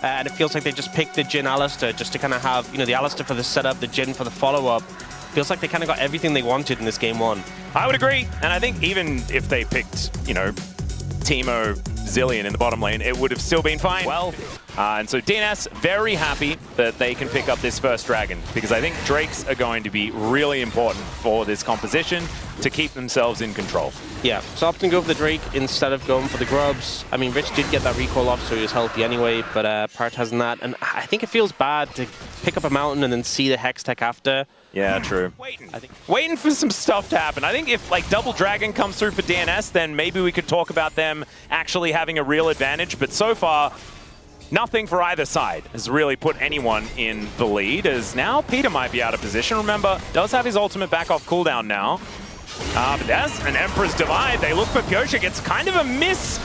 and it feels like they just picked the Jhin Alistar just to kind of have, the Alistar for the setup, the Jhin for the follow-up. Feels like they kind of got everything they wanted in this game one. I would agree, and I think even if they picked, Teemo, Zillion in the bottom lane, it would have still been fine. Well, and so DNS very happy that they can pick up this first dragon, because I think Drakes are going to be really important for this composition to keep themselves in control. Yeah, so opting to go for the Drake instead of going for the Grubs. I mean, Rich did get that recall off, so he was healthy anyway, but prioritizing that. And I think it feels bad to pick up a mountain and then see the Hex Tech after. Yeah, true. Waiting for some stuff to happen. I think if Double Dragon comes through for DNS, then maybe we could talk about them actually having a real advantage. But so far, nothing for either side has really put anyone in the lead, as now Peter might be out of position. Remember, does have his ultimate back off cooldown now. But there's an Emperor's Divide. They look for Pyosik. It's kind of a miss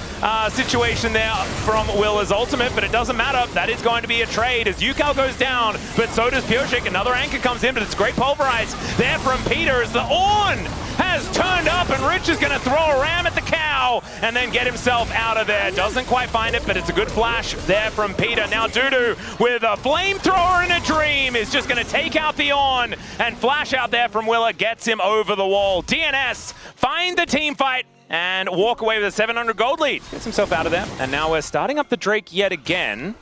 situation there from Willa's ultimate, but it doesn't matter. That is going to be a trade as Yukal goes down, but so does Pyosik. Another anchor comes in, but it's great pulverize there from Peter as the Ornn has turned up, and Rich is going to throw a ram at the cow and then get himself out of there. Doesn't quite find it, but it's a good flash there from Peter. Now Dudu with a flamethrower and a dream is just going to take out the Ornn, and flash out there from Willa gets him over the wall. DNS find the team fight and walk away with a 700 gold lead. Gets himself out of there, and now we're starting up the Drake yet again.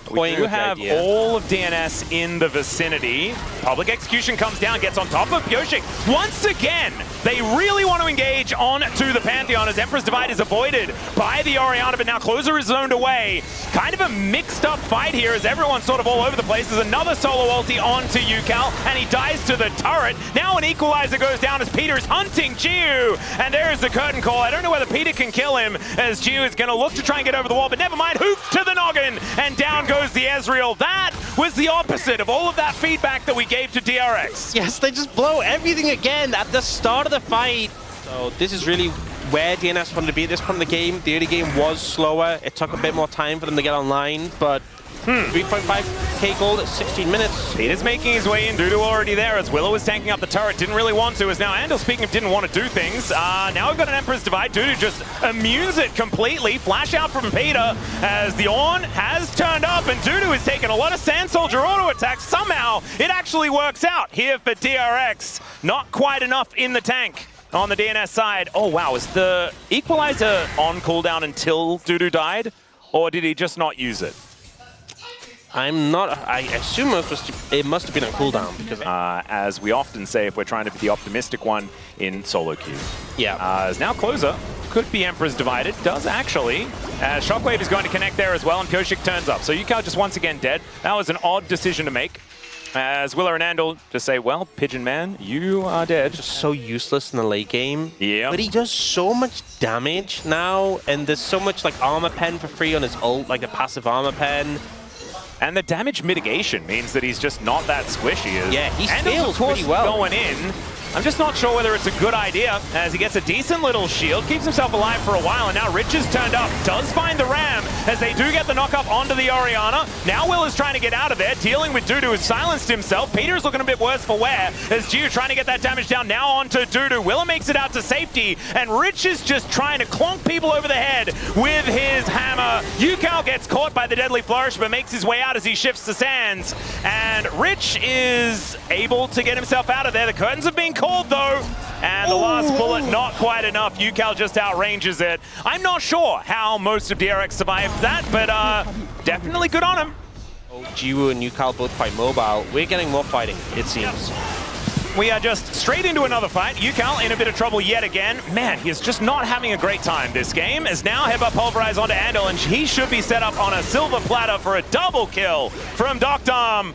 We do have all of DNS in the vicinity. Public Execution comes down, gets on top of Pyosik. Once again, they really want to engage on to the Pantheon as Emperor's Divide is avoided by the Orianna, but now Closer is zoned away. Kind of a mixed up fight here as everyone's sort of all over the place. There's another solo ulti onto Yukal, and he dies to the turret. Now an equalizer goes down as Peter's hunting Jiu, and there's the curtain call. I don't know whether Peter can kill him as Jiu is going to look to try and get over the wall, but never mind. Hoof to the noggin, and down goes the Ezreal. That was the opposite of all of that feedback that we gave to DRX. Yes, they just blow everything again at the start of the fight. So this is really where DNS wanted to be at this point in the game. The early game was slower. It took a bit more time for them to get online, but 3.5k gold at 16 minutes. Peter's making his way in. Dudu already there as Willow was tanking up the turret. Didn't really want to. As now Andal, speaking of didn't want to do things, now we've got an Emperor's Divide. Dudu just immunes it completely. Flash out from Peter as the Ornn has turned up, and Dudu is taking a lot of Sand Soldier auto attacks. Somehow it actually works out here for DRX. Not quite enough in the tank on the DNS side. Oh wow, is the equalizer on cooldown until Dudu died? Or did he just not use it? I'm not. I assume it must have been on cooldown because as we often say, if we're trying to be the optimistic one in solo queue. Yeah. As now Closer could be Emperor's Divided. Does actually. As Shockwave is going to connect there as well, and Pyosik turns up. So Yukal just once again dead. That was an odd decision to make. As Willa and Andal just say, well, Pigeon Man, you are dead. Just so useless in the late game. Yeah. But he does so much damage now, and there's so much armor pen for free on his ult, like the passive armor pen. And the damage mitigation means that he's just not that squishy. Yeah, he Andal's, scales of course, pretty well. Going in. I'm just not sure whether it's a good idea, as he gets a decent little shield, keeps himself alive for a while, and now Rich has turned up, does find the Ram, as they do get the knock-up onto the Orianna. Now Will is trying to get out of there, dealing with Dudu, who's silenced himself. Peter's looking a bit worse for wear, as Jiu trying to get that damage down, now onto Dudu. Willa makes it out to safety, and Rich is just trying to clonk people over the head with his hammer. Yukal gets caught by the Deadly Flourish, but makes his way out as he shifts the sands, and Rich is able to get himself out of there. The curtains have been called, though. And the last bullet, not quite enough. Yukal just outranges it. I'm not sure how most of DRX survived that, but definitely good on him. Jiwoo and Yukal both quite mobile. We're getting more fighting, it seems. We are just straight into another fight. Yukal in a bit of trouble yet again. Man, he is just not having a great time this game, as now Headbutt Pulverize onto Andal, and he should be set up on a silver platter for a double kill from Doctom.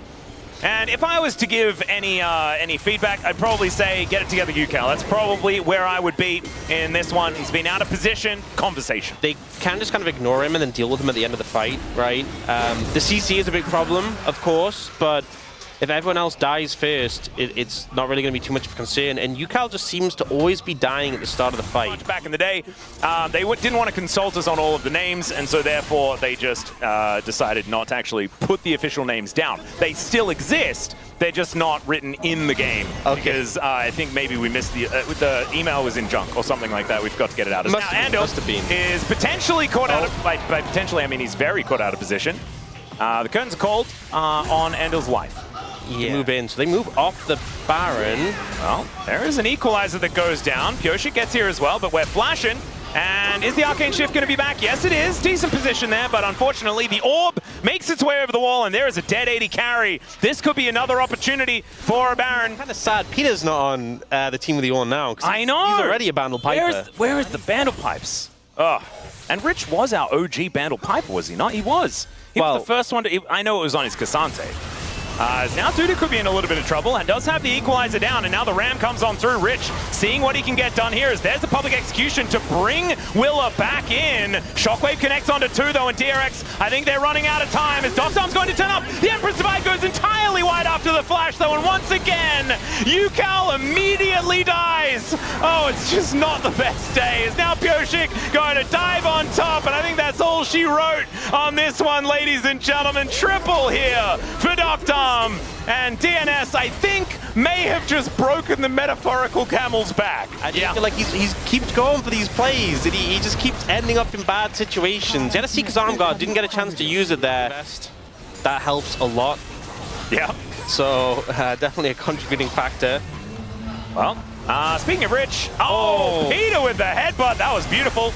And if I was to give any feedback, I'd probably say get it together, Yukal. That's probably where I would be in this one. He's been out of position. Conversation. They can just kind of ignore him and then deal with him at the end of the fight, right? The CC is a big problem, of course, but if everyone else dies first, it's not really going to be too much of a concern. And Yukal just seems to always be dying at the start of the fight. Back in the day, they didn't want to consult us on all of the names, and so therefore they just decided not to actually put the official names down. They still exist, they're just not written in the game. Okay. Because I think maybe we missed the email was in junk or something like that. We forgot to get it out. Now Andal is potentially caught out of, by potentially I mean he's very caught out of position. The curtains are called on Endel's life. Yeah. Move in, so they move off the Baron. Well, there is an equalizer that goes down. Pyosik gets here as well, but we're flashing. And is the Arcane Shift going to be back? Yes, it is. Decent position there, but unfortunately, the orb makes its way over the wall, and there is a dead 80 carry. This could be another opportunity for a Baron. Kind of sad. Peter's not on the team of the Ornn now. I know. He's already a Bandle Piper. Where is the Bandle Pipes? Oh. And Rich was our OG Bandle Piper, was he not? He was. He was the first one to... I know it was on his Cassante. Now Dudu could be in a little bit of trouble and does have the equalizer down, and now the Ram comes on through. Rich seeing what he can get done here as there's the public execution to bring Willa back in. Shockwave connects onto 2 though, and DRX, I think they're running out of time as Doctor's going to turn up. The Emperor's Divide goes entirely wide after the flash though, and once again, Yukal immediately dies. Oh, it's just not the best day. It's now Pyosik going to dive on top, and I think that's all she wrote on this one, ladies and gentlemen. Triple here for Doctor. And DNS, I think, may have just broken the metaphorical camel's back. I feel like he's keeps going for these plays, and he just keeps ending up in bad situations. He had a Seeker's Arm Guard, didn't get a chance to use it there. That helps a lot. Yeah. So, definitely a contributing factor. Well, speaking of Rich, Peter with the headbutt, that was beautiful.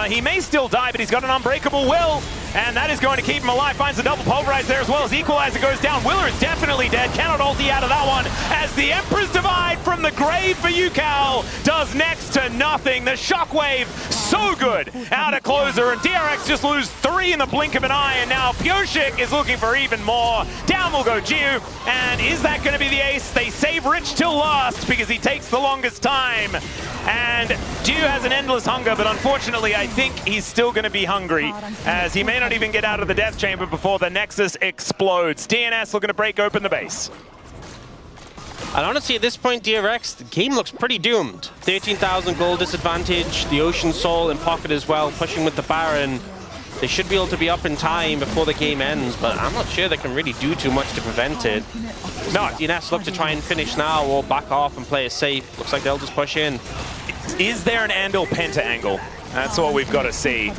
He may still die, but he's got an unbreakable will, and that is going to keep him alive. Finds the double pulverize there as well as Equalizer goes down. Willer is definitely dead. Cannot ulti out of that one as the Emperor's Divide from the grave for Yukal does next to nothing. The Shockwave, so good out of closer, and DRX just lose 3 in the blink of an eye, and now Pyosik is looking for even more. Down will go Jiu, and is that going to be the ace? They save Rich till last because he takes the longest time. And Jiu has an endless hunger, but unfortunately I think he's still going to be hungry as he may not even get out of the death chamber before the Nexus explodes. DNS looking to break open the base. And honestly, at this point, DRX, the game looks pretty doomed. 13,000 gold disadvantage, the Ocean Soul in pocket as well, pushing with the Baron. They should be able to be up in time before the game ends, but I'm not sure they can really do too much to prevent it. No, DNS look to try and finish now or back off and play it safe. Looks like they'll just push in. Is there an Andal Penta angle? That's what we've got to see.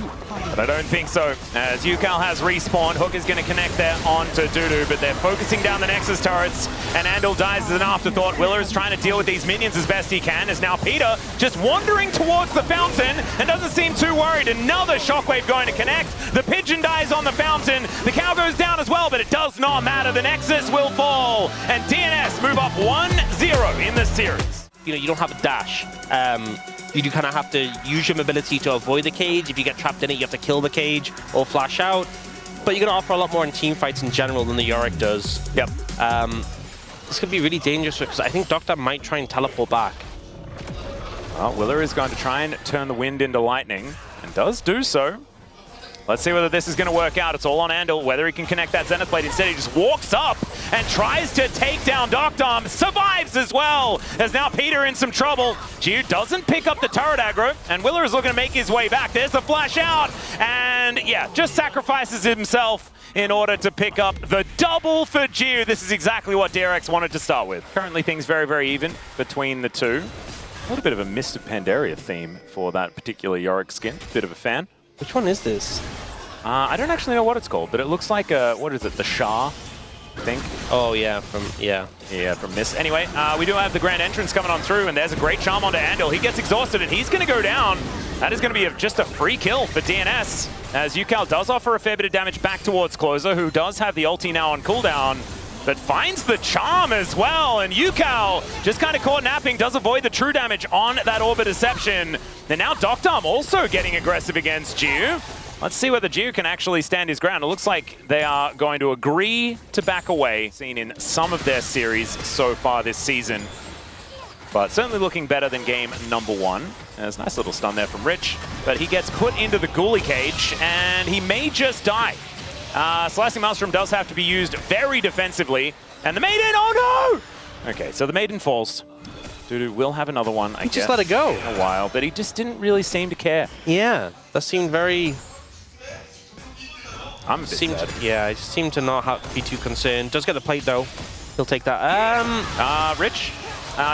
But I don't think so. As Yukal has respawned, Hook is going to connect there onto Dudu, but they're focusing down the Nexus turrets, and Andal dies as an afterthought. Willer is trying to deal with these minions as best he can, as now Peter just wandering towards the fountain and doesn't seem too worried. Another Shockwave going to connect. The Pigeon dies on the fountain. The cow goes down as well, but it does not matter. The Nexus will fall, and DNS move up 1-0 in the series. You know, you don't have a dash. You do kind of have to use your mobility to avoid the cage. If you get trapped in it, you have to kill the cage or flash out. But you're going to offer a lot more in team fights in general than the Yorick does. Yep. This could be really dangerous because I think Doctor might try and teleport back. Well, Willer is going to try and turn the wind into lightning, and does do so. Let's see whether this is going to work out. It's all on Andal, whether he can connect that Zenith Blade. Instead, he just walks up and tries to take down Doctom. Survives as well, as now Peter in some trouble. Jiu doesn't pick up the turret aggro, and Willer is looking to make his way back. There's the flash out, and yeah, just sacrifices himself in order to pick up the double for Jiu. This is exactly what DRX wanted to start with. Currently, things very, very even between the two. A little bit of a Mist of Pandaria theme for that particular Yorick skin. Bit of a fan. Which one is this? I don't actually know what it's called, but it looks like a, what is it, the Shah, I think? Oh, yeah, from Mist. Anyway, we do have the grand entrance coming on through, and there's a great charm onto Andal. He gets exhausted, and he's going to go down. That is going to be just a free kill for DNS, as Yukal does offer a fair bit of damage back towards Closer, who does have the ulti now on cooldown, but finds the charm as well, and Yukal just kind of caught napping, does avoid the true damage on that Orb of Deception. And now Doctom also getting aggressive against Jiu. Let's see whether Jiu can actually stand his ground. It looks like they are going to agree to back away, seen in some of their series so far this season. But certainly looking better than game number 1. There's a nice little stun there from Rich, but he gets put into the ghoulie cage, and he may just die. Slicing Maelstrom does have to be used very defensively, and the Maiden, oh no! Okay, so the Maiden falls. Dudu will have another one, I guess. Just let it go. In a while, but he just didn't really seem to care. Yeah, that seemed very... I'm a bit sad. Yeah, I just seem to not be too concerned. Does get the plate though. He'll take that. Rich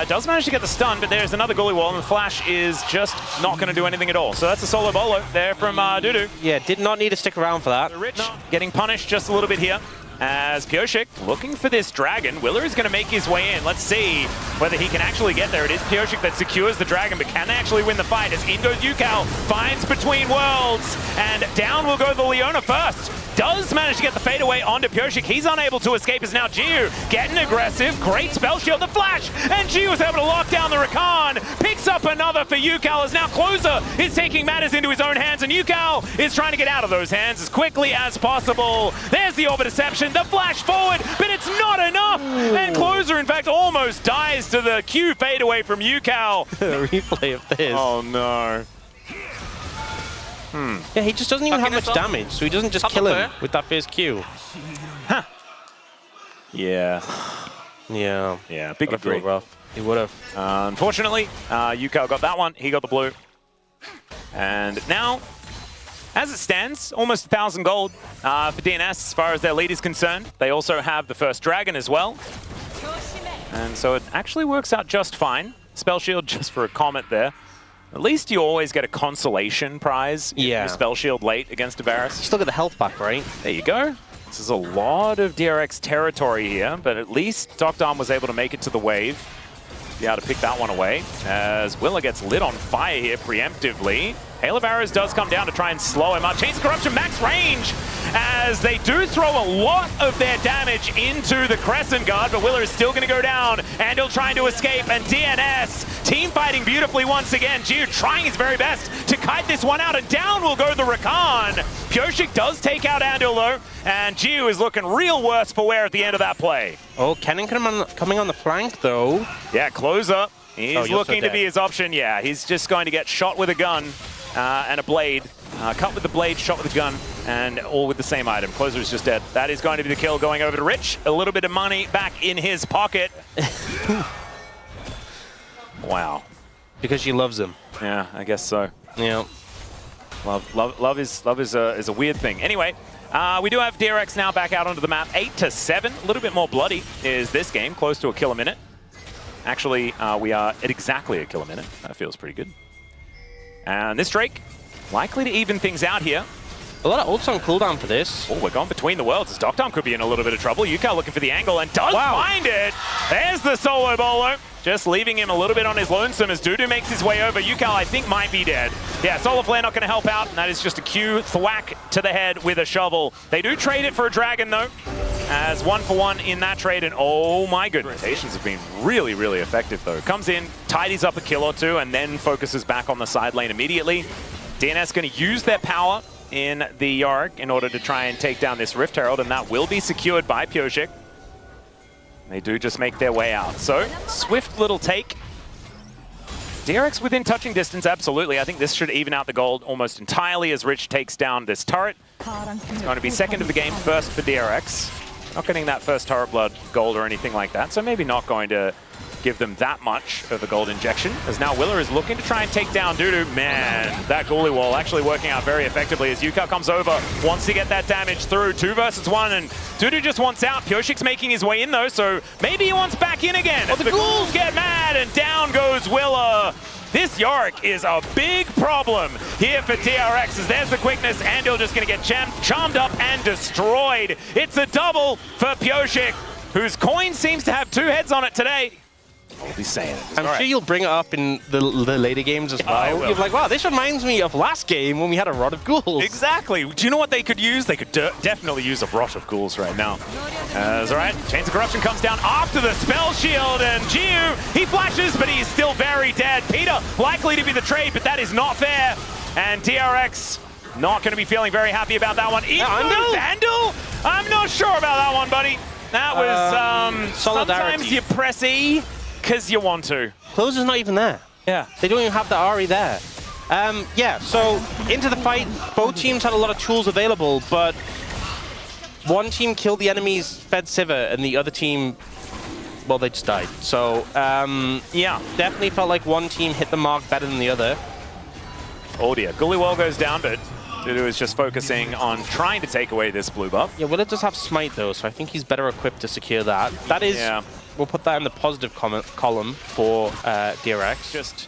Does manage to get the stun, but there's another gully wall, and the flash is just not going to do anything at all. So that's a solo bolo there from Dudu. Yeah, did not need to stick around for that. Rich getting punished just a little bit here. As Pyosik looking for this dragon. Willer is going to make his way in. Let's see whether he can actually get there. It is Pyosik that secures the dragon, but can they actually win the fight? As in goes Yukal, finds between worlds, and down will go the Leona first. Does manage to get the fadeaway onto Pyosik. He's unable to escape as now Jiu getting aggressive. Great spell shield, the flash, and Jiu is able to lock down the Rakan. Picks up another for Yukal as now Closer is taking matters into his own hands, and Yukal is trying to get out of those hands as quickly as possible. There's the Orb of Deception, the flash forward, but it's not enough. And Closer, in fact, almost dies to the Q fadeaway from Yukal. Replay of this. Oh no. Yeah, he just doesn't even have much damage, so he doesn't just kill him with that first Q. Huh. Yeah. Yeah. Yeah, big Would've felt agree. rough. He would have. Unfortunately, Yukal got that one. He got the blue. And now, as it stands, almost 1,000 gold for DNS as far as their lead is concerned. They also have the first dragon as well. And so it actually works out just fine. Spell shield just for a comment there. At least you always get a consolation prize if you spell shield late against a Varus. You still get the health back, right? There you go. This is a lot of DRX territory here, but at least Dr. was able to make it to the wave. Be able to pick that one away as Willa gets lit on fire here preemptively. Hail of Arrows does come down to try and slow him up. Chains of Corruption max range as they do throw a lot of their damage into the Crescent Guard, but Willa is still going to go down. Andil trying to escape, and DNS team fighting beautifully once again. Jiu trying his very best to kite this one out, and down will go the Rakan. Pyosik does take out Andil though, and Jiu is looking real worse for wear at the end of that play. Oh, Kennen coming on the flank though. Yeah, Closer. He's looking to be his option. Yeah, he's just going to get shot with a gun and a blade. Cut with the blade, shot with a gun, and all with the same item. Closer is just dead. That is going to be the kill going over to Rich. A little bit of money back in his pocket. Wow. Because she loves him. Yeah, I guess so. Yeah. Love is a weird thing. Anyway, we do have DRX now back out onto the map. 8-7. A little bit more bloody is this game. Close to a kill a minute. Actually, we are at exactly a kill a minute. That feels pretty good. And this Drake, likely to even things out here. A lot of ults on cooldown for this. Oh, we're going between the worlds as Doctom could be in a little bit of trouble. Yukal looking for the angle and does find it. There's the solo bolo. Just leaving him a little bit on his lonesome as Dudu makes his way over. Yukal, I think, might be dead. Yeah, Solar Flare not going to help out. And that is just a Q thwack to the head with a shovel. They do trade it for a dragon, though, as 1-for-1 in that trade. And oh my goodness, rotations have been really, really effective, though. Comes in, tidies up a kill or two, and then focuses back on the side lane immediately. DNS going to use their power in the Yorick in order to try and take down this Rift Herald, and that will be secured by Pyosik. They do just make their way out. So, swift little take. DRX within touching distance, absolutely. I think this should even out the gold almost entirely as Rich takes down this turret. It's going to be second of the game, first for DRX. Not getting that first turret blood gold or anything like that, so maybe not going to give them that much of a gold injection. As now Willer is looking to try and take down Dudu. Man, that Ghoulie wall actually working out very effectively as Yukal comes over, wants to get that damage through. 2 versus 1, and Dudu just wants out. Pyosik's making his way in though, so maybe he wants back in again. The ghouls get mad, and down goes Willer. This Yorick is a big problem here for DRX, as there's the quickness. Andil just going to get charmed up and destroyed. It's a double for Pyosik, whose coin seems to have 2 heads on it today. I'll be saying it. I'm sure you'll bring it up in the later games as well. You're like, wow, this reminds me of last game when we had a Rod of Ghouls. Exactly. Do you know what they could use? They could definitely use a Rod of Ghouls right now. All right, Chains of Corruption comes down after the spell shield, and Jiu, he flashes, but he's still very dead. Peter likely to be the trade, but that is not fair. And DRX not going to be feeling very happy about that one. Andil? I'm not sure about that one, buddy. That was sometimes you press E because you want to. Closer's not even there. Yeah. They don't even have the Ahri there. Yeah, so into the fight, both teams had a lot of tools available, but one team killed the enemy's Fed Sivir, and the other team, well, they just died. So, yeah, definitely felt like one team hit the mark better than the other. Oh dear, Ghoulie wall goes down, but Dudu is just focusing on trying to take away this blue buff. Yeah, Willa does have Smite though, so I think he's better equipped to secure that. That is we'll put that in the positive column for DRX. Just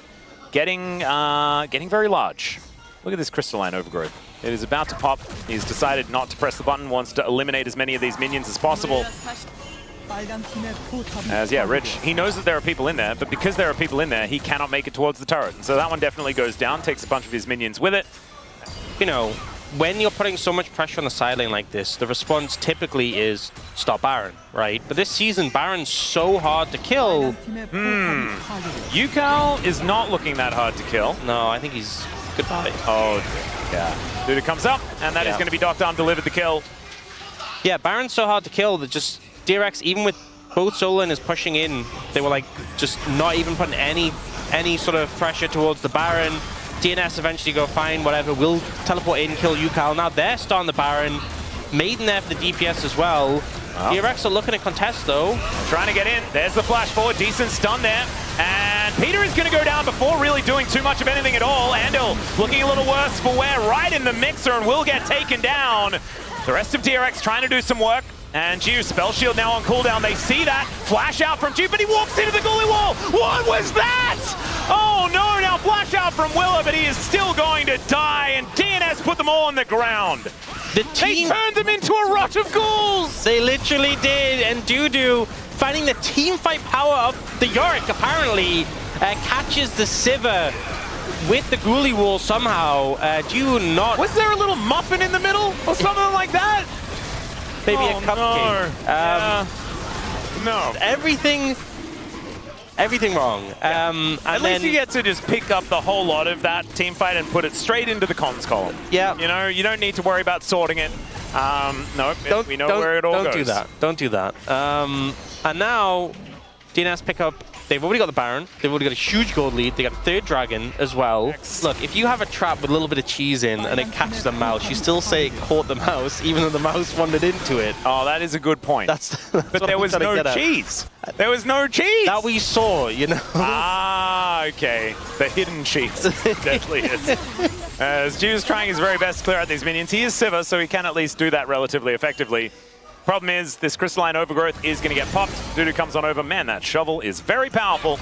getting very large. Look at this crystalline overgrowth. It is about to pop. He's decided not to press the button, wants to eliminate as many of these minions as possible. As, yeah, Rich, he knows that there are people in there, but because there are people in there, he cannot make it towards the turret. And so that one definitely goes down, takes a bunch of his minions with it. You know, when you're putting so much pressure on the side lane like this, the response typically is stop Baron, right? But this season, Baron's so hard to kill. Yukal is not looking that hard to kill. No, I think he's goodbye. Oh, yeah. Duda comes up, and that is going to be Doctor delivered the kill. Yeah, Baron's so hard to kill that just DRX, even with both solo laners pushing in, they were like just not even putting any sort of pressure towards the Baron. DNS eventually go fine, whatever, will teleport in, kill Yukal. Now they're starting the Baron. Maiden there for the DPS as well. DRX are looking to contest though. Trying to get in. There's the flash forward. Decent stun there. And Peter is going to go down before really doing too much of anything at all. Andal looking a little worse for wear right in the mixer and will get taken down. The rest of DRX trying to do some work. And Jiu, Spell Shield now on cooldown. They see that. Flash out from Jiu, but he walks into the goalie wall. What was that? Oh no, now flash out from Willa, but he is still going to die. And DNS put them all on the ground. The team, they turned them into a rot of ghouls. They literally did. And Dudu, finding the team fight power of the Yorick, apparently, catches the Sivir with the ghoulie wall somehow. Do not... Was there a little muffin in the middle or something like that? Maybe a cupcake. No. Everything wrong. At least you get to just pick up the whole lot of that team fight and put it straight into the comms column. Yeah. You know, you don't need to worry about sorting it. No, we know where it all goes. Don't do that. Don't do that. And now, DNS pick up. They've already got the Baron. They've already got a huge gold lead. They got a third dragon as well. Look, if you have a trap with a little bit of cheese in and it catches the mouse, you still say it caught the mouse, even though the mouse wandered into it. Oh, that is a good point. That's but there was no cheese. There was no cheese. That we saw, you know. Ah, okay. The hidden cheese. Definitely is. As Jiu's trying his very best to clear out these minions. He is Sivir, so he can at least do that relatively effectively. Problem is, this crystalline overgrowth is going to get popped. Dudu comes on over. Man, that shovel is very powerful.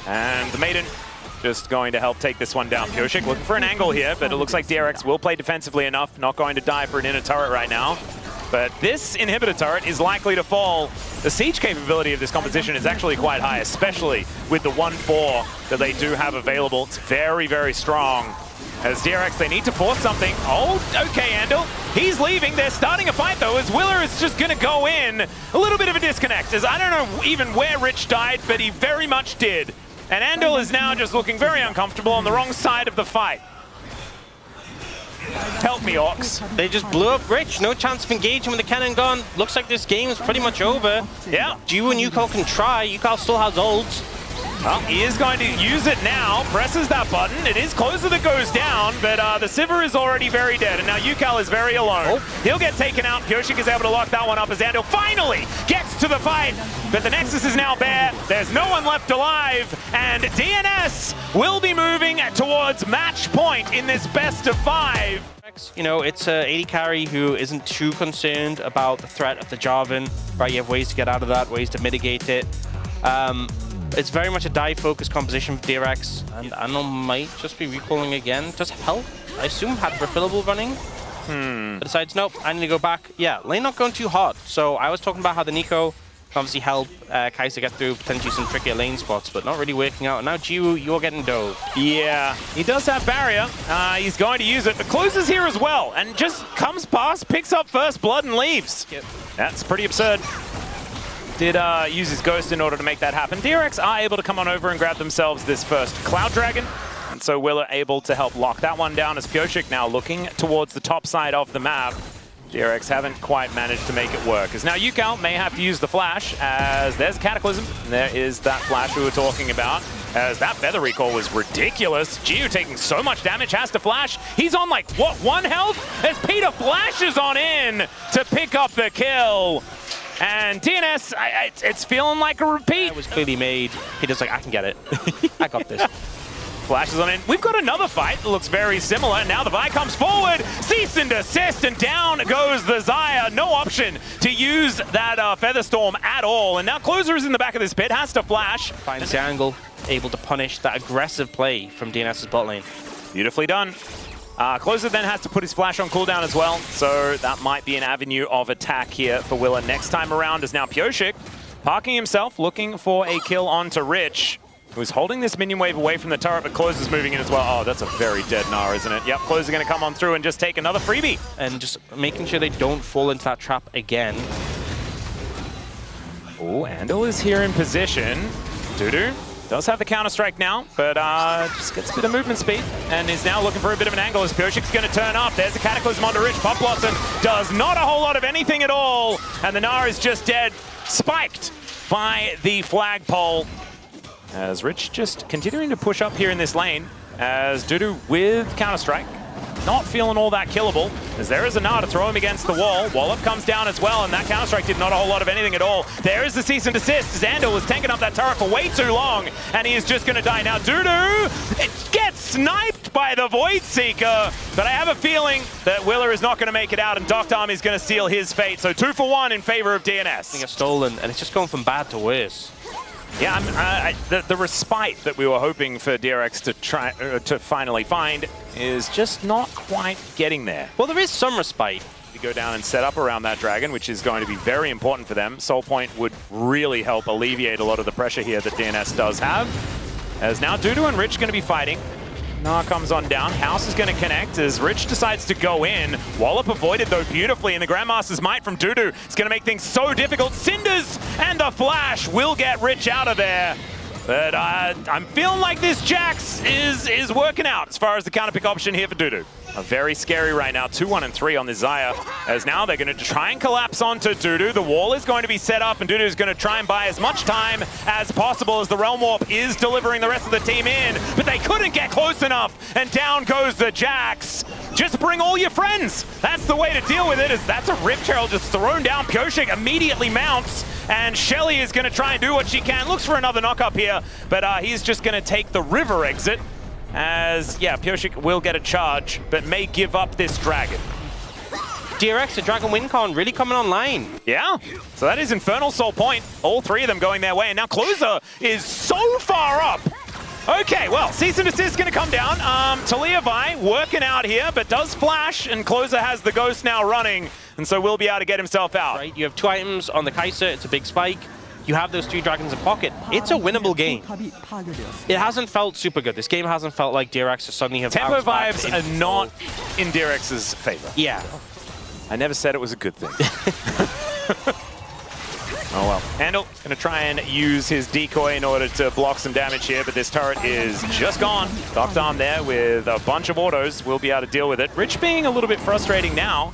And the Maiden just going to help take this one down. Pioshik looking for an angle here, but it looks like DRX will play defensively enough. Not going to die for an inner turret right now. But this inhibitor turret is likely to fall. The siege capability of this composition is actually quite high, especially with the 1-4 that they do have available. It's very, very strong. As DRX, they need to force something. Oh, okay, Andal. He's leaving. They're starting a fight, though, as Willer is just going to go in. A little bit of a disconnect, as I don't know even where Rich died, but he very much did. And Andal is now just looking very uncomfortable on the wrong side of the fight. Help me, Orcs. They just blew up Rich. No chance of engaging with the cannon gun. Looks like this game is pretty much over. Yeah. Jiu and Yukal can try. Yukal still has ult. Well, he is going to use it now, presses that button. It is closer that goes down, but the Sivir is already very dead, and now Yukal is very alone. Oh. He'll get taken out. Pioshik is able to lock that one up as Andal finally gets to the fight, but the Nexus is now bare. There's no one left alive, and DNS will be moving towards match point in this best of 5. You know, it's a AD carry who isn't too concerned about the threat of the Jarvan, right? You have ways to get out of that, ways to mitigate it. It's very much a dive-focused composition for DRX, and Anno might just be recalling again. Does help? I assume had refillable running. But decides, nope, I need to go back. Yeah, lane not going too hot. So I was talking about how the Nico can obviously help Kai'Sa get through potentially some trickier lane spots, but not really working out. And now Jiu, you're getting dove. Yeah, he does have barrier. He's going to use it, but closes here as well, and just comes past, picks up first blood, and leaves. Yep. That's pretty absurd. Did use his ghost in order to make that happen. DRX are able to come on over and grab themselves this first Cloud Dragon. And so Willer able to help lock that one down as Pioshik now looking towards the top side of the map. DRX haven't quite managed to make it work. As now Yukal may have to use the flash as there's Cataclysm. And there is that flash we were talking about. As that Feather Recall was ridiculous. Jiu taking so much damage, has to flash. He's on like, what, 1 health? As Peter flashes on in to pick up the kill. And DNS, it's feeling like a repeat. It was clearly made. He just like, I can get it. I got this. Flashes on in. We've got another fight that looks very similar. Now the Vi comes forward. Cease and desist, and down goes the Xayah. No option to use that Featherstorm at all. And now Closer is in the back of this pit, has to flash. Finds the angle, able to punish that aggressive play from DNS's bot lane. Beautifully done. Closer then has to put his flash on cooldown as well. So that might be an avenue of attack here for Willa next time around, as now Pyosik parking himself, looking for a kill onto Rich, who's holding this minion wave away from the turret, but Closer's moving in as well. Oh, that's a very dead Gnar, isn't it? Yep, Closer's going to come on through and just take another freebie. And just making sure they don't fall into that trap again. Oh, Andal is here in position. Dudu does have the counter-strike now, but just gets a bit of movement speed and is now looking for a bit of an angle as Pyosik's going to turn up. There's a Cataclysm onto Rich. Pop Blossom does not a whole lot of anything at all, and the Gnar is just dead, spiked by the flagpole. As Rich just continuing to push up here in this lane, as Dudu with counter-strike, not feeling all that killable, as there is a Gnar to throw him against the wall. Wallop comes down as well, and that counter-strike did not a whole lot of anything at all. There is the cease and desist. Xandal was tanking up that turret for way too long, and he is just going to die. Now Dudu gets sniped by the Void Seeker, but I have a feeling that Willa is not going to make it out, and Doctarm is going to seal his fate. So 2 for 1 in favor of DNS. I think it's stolen, and it's just going from bad to worse. Yeah, the respite that we were hoping for DRX to try to finally find is just not quite getting there. Well, there is some respite. To go down and set up around that dragon, which is going to be very important for them. Soul Point would really help alleviate a lot of the pressure here that DNS does have. As now Dudu and Rich going to be fighting. Gnar comes on down. House is going to connect as Rich decides to go in. Wallop avoided though beautifully, and the Grandmaster's Might from Dudu is going to make things so difficult. Cinders and the Flash will get Rich out of there. But I'm feeling like this Jax is working out as far as the counter pick option here for Dudu. Very scary right now, 2-1 and 3 on the Xayah, as now they're going to try and collapse onto Dudu. The wall is going to be set up, and Dudu is going to try and buy as much time as possible as the Realm Warp is delivering the rest of the team in, but they couldn't get close enough, and down goes the Jax. Just bring all your friends. That's the way to deal with it, as that's a Rift Herald just thrown down. Pyosik immediately mounts, and Shelly is going to try and do what she can. Looks for another knock up here, but he's just going to take the river exit. As, yeah, Pyosik will get a charge, but may give up this dragon. DRX, the Dragon Wincon, really coming online. Yeah, so that is Infernal Soul Point. All 3 of them going their way, and now Closer is so far up. Okay, well, Cease and Desist is going to come down. Talia Vi working out here, but does flash, and Closer has the Ghost now running, and so will be able to get himself out. Right, you have 2 items on the Kai'Sa, it's a big spike. You have those 3 dragons in pocket. It's a winnable game. It hasn't felt super good. This game hasn't felt like DRX suddenly have tempo vibes are not in DRX's favor. Yeah. I never said it was a good thing. Oh well. Andal going to try and use his decoy in order to block some damage here, but this turret is just gone. Doctarm there with a bunch of autos. Will be able to deal with it. Rich being a little bit frustrating now.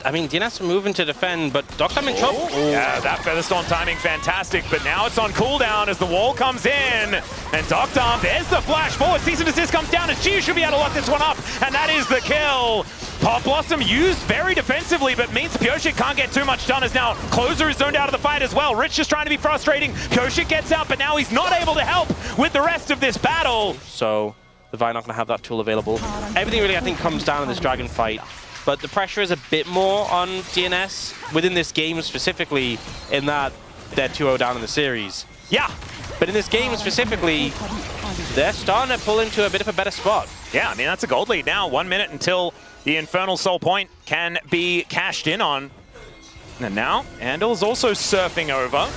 I mean, DNS are moving to defend, but Doctarm in trouble. Yeah, that Featherstorm timing fantastic, but now it's on cooldown as the wall comes in. And Doctarm, there's the flash forward. Cease and Desist comes down, and Chiyu should be able to lock this one up, and that is the kill. Pop Blossom used very defensively, but means Pyosik can't get too much done, as now Closer is zoned out of the fight as well. Rich just trying to be frustrating. Pyosik gets out, but now he's not able to help with the rest of this battle. So the Vi not going to have that tool available. Everything really, I think, comes down in this dragon fight. But the pressure is a bit more on DNS within this game specifically, in that they're 2-0 down in the series. Yeah. But in this game specifically, they're starting to pull into a bit of a better spot. Yeah, I mean, that's a gold lead now. 1 minute until the Infernal Soul Point can be cashed in on. And now, Andal's also surfing over.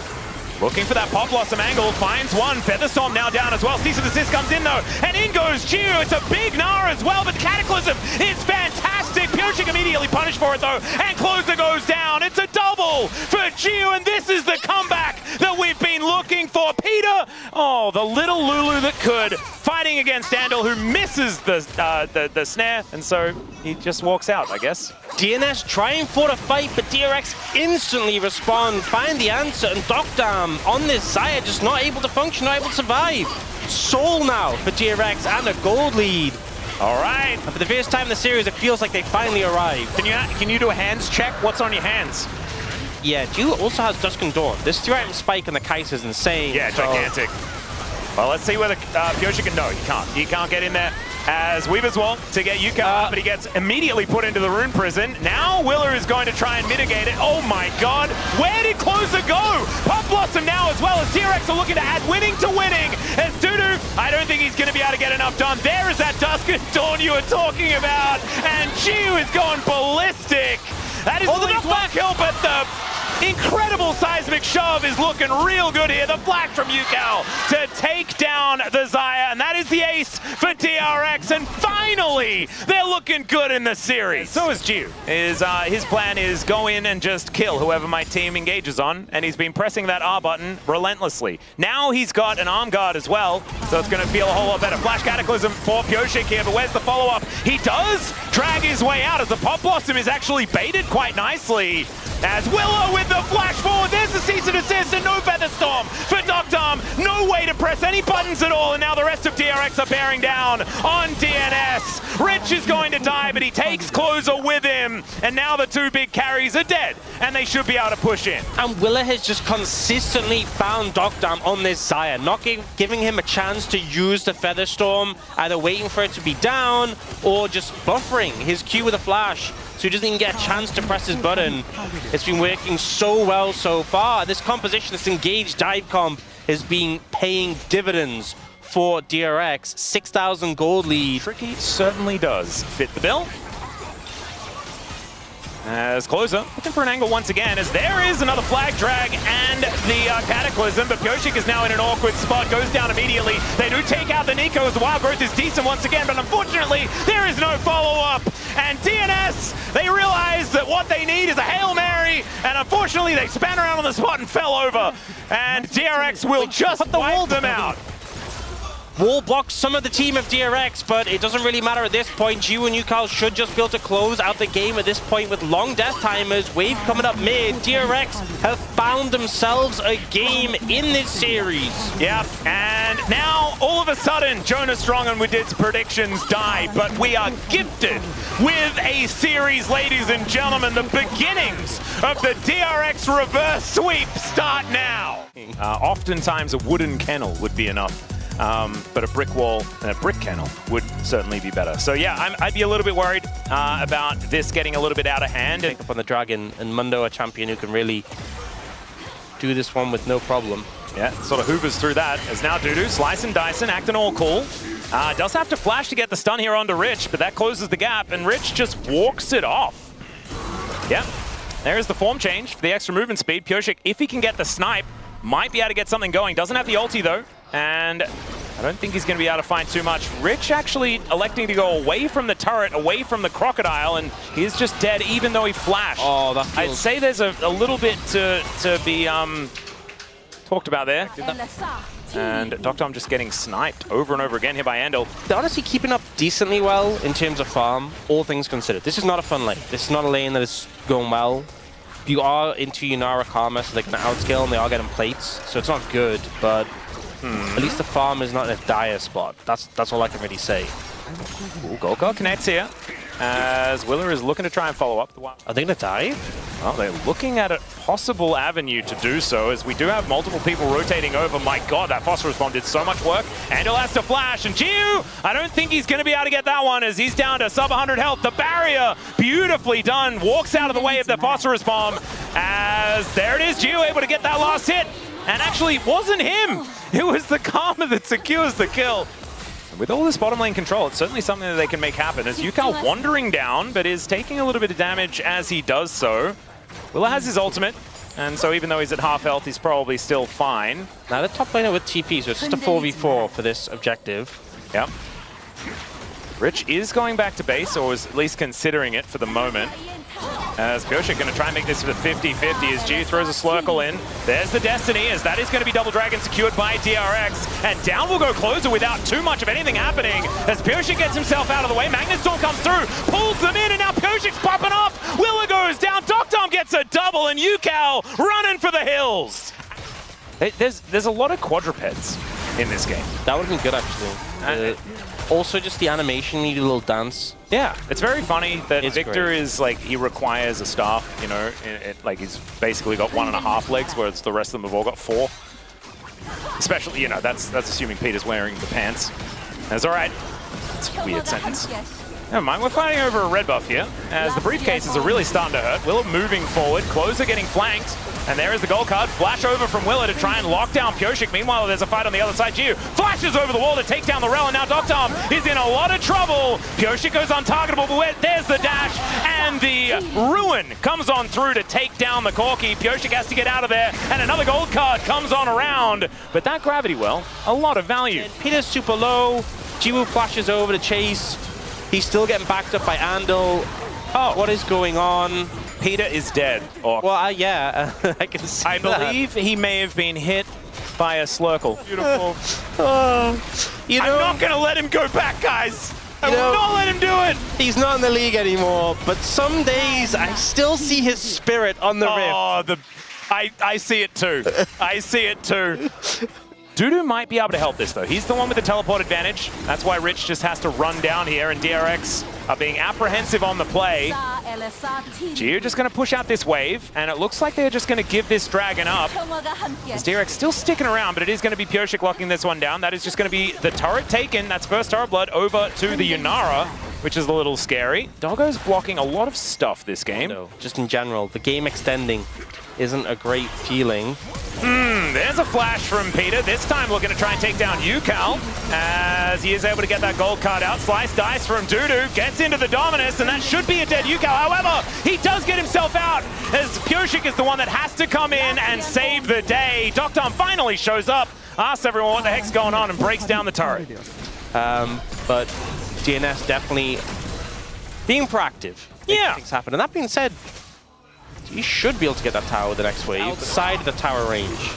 Looking for that Pop Blossom angle, finds one. Featherstorm now down as well. Cease and Desist comes in though, and in goes Chiyu. It's a big Gnar as well, but Cataclysm is fantastic. Pyosik immediately punished for it though, and Closer goes down. It's a double for Chiyu, and this is the comeback that we've been looking for. Peter, oh, the little Lulu that could, fighting against Andal, who misses the snare, and so he just walks out, I guess. DNS trying for the fight, but DRX instantly respond, find the answer, and Doctarm on this Xayah just not able to function, not able to survive. Soul now for DRX and a gold lead. All right. And for the first time in the series, it feels like they finally arrived. Can you do a hands check? What's on your hands? Yeah, Jill also has Dusk and Dawn. This 3-item spike on the Kai'Sa is insane. Yeah, gigantic. Well, let's see whether Pyosik can. No, he can't. He can't get in there as Weaver's Wall to get Yuka out, but he gets immediately put into the rune prison. Now Willer is going to try and mitigate it. Oh my god, where did Closer go? Pop Blossom now as well as DRX are looking to add winning to winning. As Dudu, I don't think he's going to be able to get enough done. There is that Dusk and Dawn you were talking about, and Jiu is going ballistic. That is at least one kill, but the incredible seismic shove is looking real good here. The flash from Yukal to take down the Xayah, and that is the ace for DRX. And finally, they're looking good in the series. So is Jiu. His plan is go in and just kill whoever my team engages on, and he's been pressing that R button relentlessly. Now he's got an arm guard as well, so it's going to feel a whole lot better. Flash Cataclysm for Pyosik here, but where's the follow-up? He does drag his way out as the Pop Blossom is actually baited quite nicely. As Willow with the flash forward, there's the cease and desist and no Featherstorm for Doctom. No way to press any buttons at all, and now the rest of DRX are bearing down on DNS. Rich is going to die, but he takes Closer with him, and now the two big carries are dead, and they should be able to push in. And Willer has just consistently found Doctom on this Xayah, not giving him a chance to use the Featherstorm, either waiting for it to be down or just buffering his Q with a flash, so he doesn't even get a chance to press his button. It's been working so well so far. This composition, this engaged dive comp, is being paying dividends for DRX. 6,000 gold lead. Tricky certainly does fit the bill. As Closer looking for an angle once again, as there is another flag drag and the Cataclysm, but Pyosik is now in an awkward spot, goes down immediately. They do take out the Nico as the wild growth is decent once again, but unfortunately there is no follow-up. And DNS, they realize that what they need is a Hail Mary, and unfortunately they span around on the spot and fell over. And DRX will just wipe them out. Wall blocks some of the team of DRX, but it doesn't really matter at this point. Jiu and Yukal should just be able to close out the game at this point with long death timers. Wave coming up mid. DRX have found themselves a game in this series. Yeah, and now all of a sudden, Jonas Strong and Widit's predictions die, but we are gifted with a series, ladies and gentlemen. The beginnings of the DRX reverse sweep start now. Oftentimes a wooden kennel would be enough. But a brick wall and a brick kennel would certainly be better. So yeah, I'd be a little bit worried about this getting a little bit out of hand. Pick up on the Dragon, and Mundo, a champion who can really do this one with no problem. Yeah, sort of hoovers through that, as now Dudu, Slice and Dyson, acting all cool. Does have to flash to get the stun here onto Rich, but that closes the gap, and Rich just walks it off. Yep, there's the form change for the extra movement speed. Pyosik, if he can get the snipe, might be able to get something going. Doesn't have the ulti though. And I don't think he's going to be able to find too much. Rich actually electing to go away from the turret, away from the crocodile, and he's just dead even though he flashed. Oh, that feels... I'd say there's a little bit to be talked about there. And Doctom just getting sniped over and over again here by Andal. They're honestly keeping up decently well in terms of farm, all things considered. This is not a fun lane. This is not a lane that is going well. You are into Yunara Karma, so they can outscale, and they are getting plates, so it's not good, but at least the farm is not in a dire spot. That's all I can really say. Ooh, Golka connects here, as Willer is looking to try and follow up. Are they going to dive? Well, they're looking at a possible avenue to do so, as we do have multiple people rotating over. My god, that Phosphorus Bomb did so much work. Andal has to flash, and Jiu, I don't think he's going to be able to get that one, as he's down to sub 100 health. The barrier, beautifully done, walks out of the way of the Phosphorus Bomb, as there it is, Jiu able to get that last hit. And actually, it wasn't him. It was the Karma that secures the kill. And with all this bottom lane control, it's certainly something that they can make happen. As Yukal wandering down, but is taking a little bit of damage as he does so. Willa has his ultimate, and so even though he's at half health, he's probably still fine. Now the top laner with TP, so it's just a 4v4 for this objective. Yep. Rich is going back to base, or is at least considering it for the moment. As Pyosik going to try and make this for the 50-50 as G throws a Slurkle in. There's the Destiny, as that is going to be Double Dragon secured by DRX. And down will go Closer without too much of anything happening. As Pyosik gets himself out of the way, Magnetstorm comes through, pulls them in, and now Pyosik's popping off. Willa goes down, Doctom gets a double, and Yukal running for the hills. There's a lot of quadrupeds in this game. That would have been good, actually. Also, just the animation needed a little dance. Yeah, it's very funny that Victor is like, he requires a staff, you know, like he's basically got 1.5 legs, whereas the rest of them have all got 4. Especially, you know, that's assuming Peter's wearing the pants. That's all right. That's a weird sentence. Never mind, we're fighting over a red buff here, as the briefcases are really starting to hurt. Willow moving forward, Closer getting flanked, and there is the gold card. Flash over from Willow to try and lock down Pyosik. Meanwhile, there's a fight on the other side. Jiu flashes over the wall to take down the Rel, and now Doctom is in a lot of trouble. Pyosik goes untargetable, but there's the dash, and the Ruin comes on through to take down the Corki. Pyosik has to get out of there, and another gold card comes on around. But that gravity well, a lot of value. And Peter's super low. Jiwoo flashes over to chase. He's still getting backed up by Andal. Oh, what is going on? Peter is dead. Well, yeah, I can see I believe he may have been hit by a Slurkle. Beautiful. You know, I'm not going to let him go back, guys. I will not let him do it. He's not in the league anymore, but some days I still see his spirit on the rift. I see it too. I see it too. Dudu might be able to help this, though. He's the one with the teleport advantage. That's why Rich just has to run down here, and DRX are being apprehensive on the play. Geo just going to push out this wave, and it looks like they're just going to give this dragon up. As DRX still sticking around, but it is going to be Pyosik locking this one down. That is just going to be the turret taken. That's first turret blood over to the Yunara, which is a little scary. Doggo's blocking a lot of stuff this game. No, just in general, the game extending isn't a great feeling. There's a flash from Peter, this time looking to try and take down Yukal, as he is able to get that gold card out. Slice dice from Dudu, gets into the Dominus, and that should be a dead Yukal. However, he does get himself out, as Pyosik is the one that has to come in and save the day. Doctom finally shows up, asks everyone what the heck's going on, and breaks down the turret. But DNS definitely being proactive. Yeah. Things happen. And that being said, you should be able to get that tower with the next wave outside of the tower range.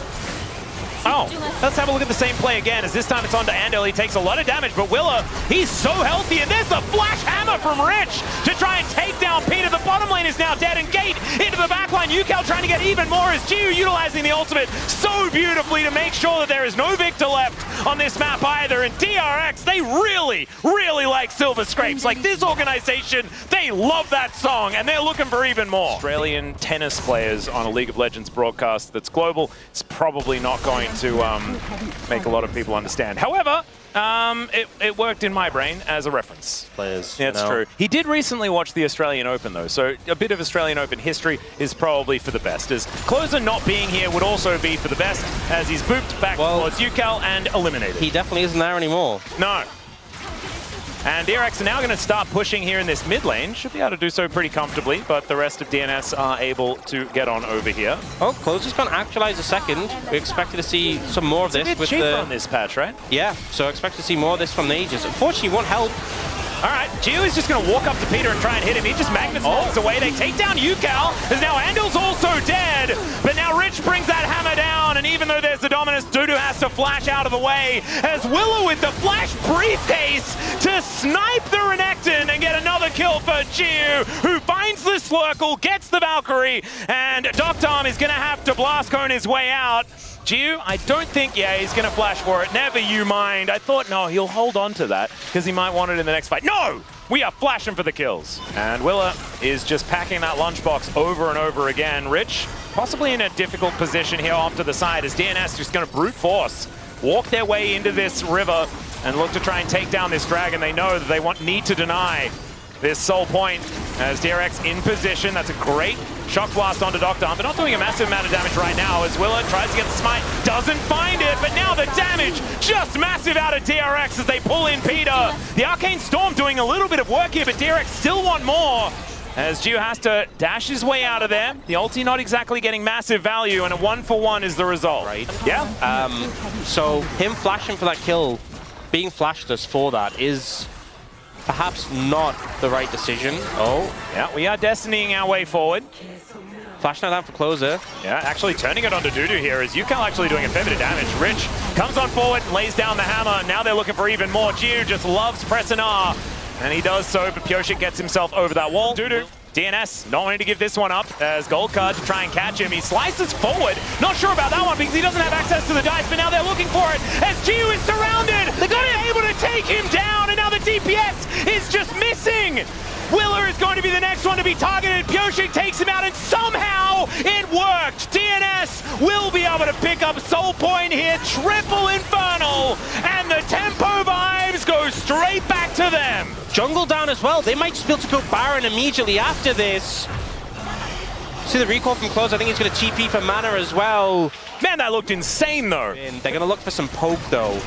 Oh, let's have a look at the same play again, as this time it's on to Andal. He takes a lot of damage, but Willa, he's so healthy, and there's the flash hammer from Rich to try and take down Peter. The bottom lane is now dead, and Gate into the back line. Yukal trying to get even more as Jiu utilizing the ultimate so beautifully to make sure that there is no victor left on this map either. And DRX, they really, really like Silver Scrapes. Like, this organization, they love that song, and they're looking for even more. Australian tennis players on a League of Legends broadcast that's global is probably not going to make a lot of people understand. However, it worked in my brain as a reference. Players, yeah, it's true. He did recently watch the Australian Open, though, so a bit of Australian Open history is probably for the best. As Closer not being here would also be for the best, as he's booped back towards Yukal and eliminated. He definitely isn't there anymore. No. And DRX are now going to start pushing here in this mid lane. Should be able to do so pretty comfortably, but the rest of DNS are able to get on over here. Oh, Closer's going to actualize a second. We expected to see some more of this. It's a bit cheaper on this patch, right? Yeah, so expect to see more of this from the Aegis. Unfortunately, won't help. All right, Gio is just going to walk up to Peter and try and hit him. He just magnets away. They take down Yukal, as now Andal's also dead. But now Rich brings that hammer down, and even though there's the Dominus, Dudu has to flash out of the way, as Willow with the flash briefcase to snipe the Renekton and get another kill for Gio, who finds the Slurkle, gets the Valkyrie, and Doctom is going to have to blast cone his way out. Jiu, I don't think, he's going to flash for it. Never you mind. I thought, no, he'll hold on to that because he might want it in the next fight. No! We are flashing for the kills. And Willa is just packing that lunchbox over and over again. Rich, possibly in a difficult position here off to the side, as DNS just going to brute force, walk their way into this river and look to try and take down this dragon. They know that they need to deny this soul point, as DRX in position. That's a great shock blast onto Doctom, but not doing a massive amount of damage right now, as Willa tries to get the smite, doesn't find it, but now the damage just massive out of DRX as they pull in Peter. The Arcane Storm doing a little bit of work here, but DRX still want more, as Gio has to dash his way out of there. The ulti not exactly getting massive value, and a 1-for-1 is the result. Right. Yeah. So him flashing for that kill, being flashless for that is perhaps not the right decision. Oh, yeah, we are destinying our way forward. Flashing that down for Closer. Yeah, actually turning it onto Dudu here, is Yukal actually doing a fair bit of damage. Rich comes on forward and lays down the hammer. Now they're looking for even more. Jiu just loves pressing R, and he does so, but Pyosik gets himself over that wall. Dudu, DNS not wanting to give this one up, as gold card to try and catch him. He slices forward. Not sure about that one because he doesn't have access to the dice, but now they're looking for it as Jiu is surrounded. They're able to take him down, and now the DPS is just missing. Willer is going to be the next one to be targeted. Pyosik takes him out. out, and somehow it worked. DNS will be able to pick up Soul Point here, triple Infernal, and the tempo vibes go straight back to them. Jungle down as well. They might just be able to go Baron immediately after this. See the recall from close. I think he's going to TP for mana as well. Man, that looked insane, though. And they're going to look for some poke, though.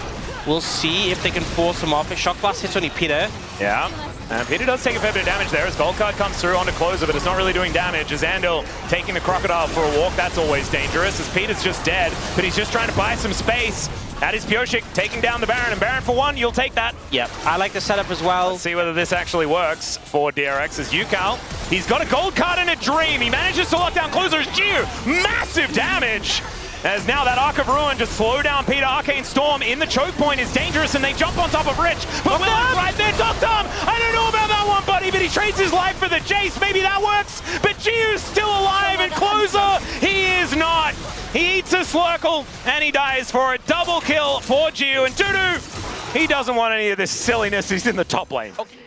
We'll see if they can force him off. His Shock Blast hits only Peter. Yeah, and Peter does take a fair bit of damage there as Gold Card comes through onto closer, but it's not really doing damage. As Andal taking the Crocodile for a walk, that's always dangerous, as Peter's just dead, but he's just trying to buy some space. That is Pyosik taking down the Baron, and Baron for one, you'll take that. Yep, I like the setup as well. Let's see whether this actually works for DRX as Yukal. He's got a Gold Card and a Dream. He manages to lock down closer's Geo. Massive damage! As now that Arc of Ruin just slow down Peter. Arcane Storm in the choke point is dangerous, and they jump on top of Rich. But Will is right there. Doctom! I don't know about that one, buddy, but he trades his life for the Jace. Maybe that works. But Geo's still alive, and closer, he is not. He eats a Slurkle, and he dies for a double kill for Geo. And Dudu, he doesn't want any of this silliness. He's in the top lane. Okay.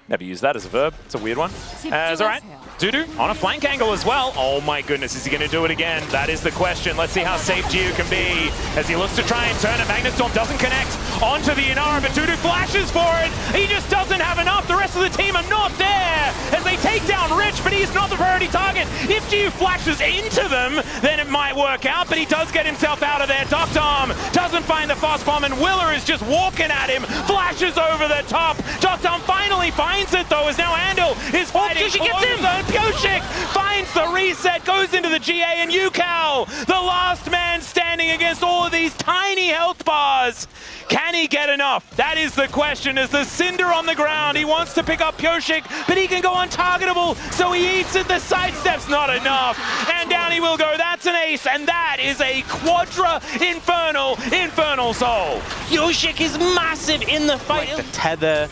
Never used that as a verb. It's a weird one. It's all right. Dudu on a flank angle as well. Oh my goodness, is he going to do it again? That is the question. Let's see how safe Geo can be as he looks to try and turn it. Magnustorm doesn't connect onto the Inara, but Dudu flashes for it. He just doesn't have enough. The rest of the team are not there as they take down Rich, but he's not the priority target. If Geo flashes into them, then it might work out, but he does get himself out of there. Doctom doesn't find the fast bomb, and Willer is just walking at him. Flashes over the top. Doctom finally finds it, though, as now Andal is fighting. She gets him! Pyosik finds the reset, goes into the GA, and Yukal, the last man standing against all of these tiny health bars. Can he get enough? That is the question. As the Cinder on the ground, he wants to pick up Pyosik, but he can go untargetable, so he eats it. The sidestep's not enough, and down he will go. That's an ace, and that is a Quadra Infernal Soul. Pyosik is massive in the fight. Like the tether.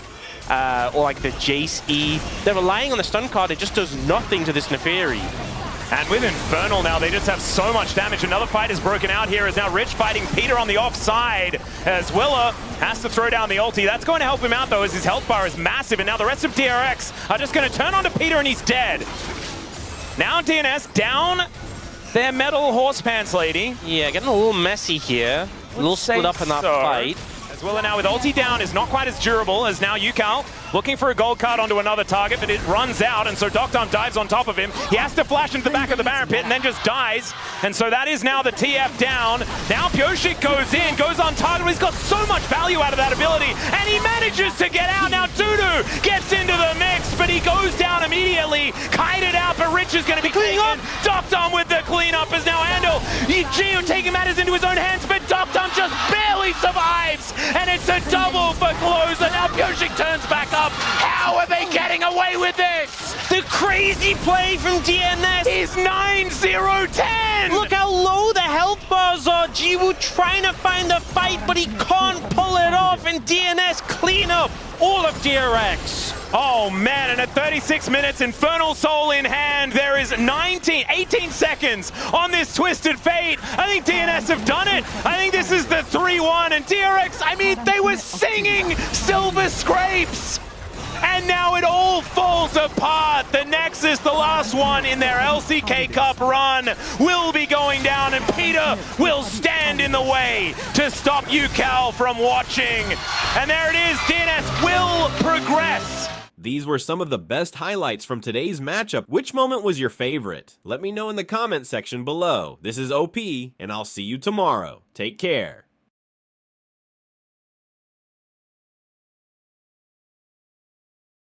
Or like the Jace E. They're relying on the stun card. It just does nothing to this Neferi. And with Infernal now, they just have so much damage. Another fight is broken out here as now Rich fighting Peter on the offside as Willa has to throw down the ulti. That's going to help him out, though, as his health bar is massive. And now the rest of DRX are just going to turn onto Peter, and he's dead. Now DNS down their metal horse pants lady. Yeah, getting a little messy here. A little split up in that fight. As Willa now with ulti down is not quite as durable as now Yukal looking for a gold card onto another target, but it runs out, and so Doctom dives on top of him. He has to flash into the back of the Baron pit and then just dies, and so that is now the TF down. Now Pyosik goes in, goes on target. He's got so much value out of that ability, and he manages to get out. Now Dudu gets into the mix, but he goes down immediately. Kited out, but Rich is going to be cleaning up. Doctom with the cleanup as now Andal. Geo taking matters into his own hands, but Doctom just barely survives, and it's a double for closer. Now Pyosik turns back up. How are they getting away with this? The crazy play from DNS is 9-0-10. Look how low the health bars are. Jiwoo trying to find the fight, but he can't pull it off, and DNS clean up all of DRX. Oh man, and at 36 minutes, Infernal Soul in hand, there is 18 seconds on this Twisted Fate. I think DNS have done it. I think this is the 3-1, and DRX, I mean, they were singing Silver Scrapes. And now it all falls apart. The Nexus, the last one in their LCK Cup run, will be going down, and Peter will stand in the way to stop Yukal from watching. And there it is, DNS will progress. These were some of the best highlights from today's matchup. Which moment was your favorite? Let me know in the comment section below. This is OP, and I'll see you tomorrow. Take care.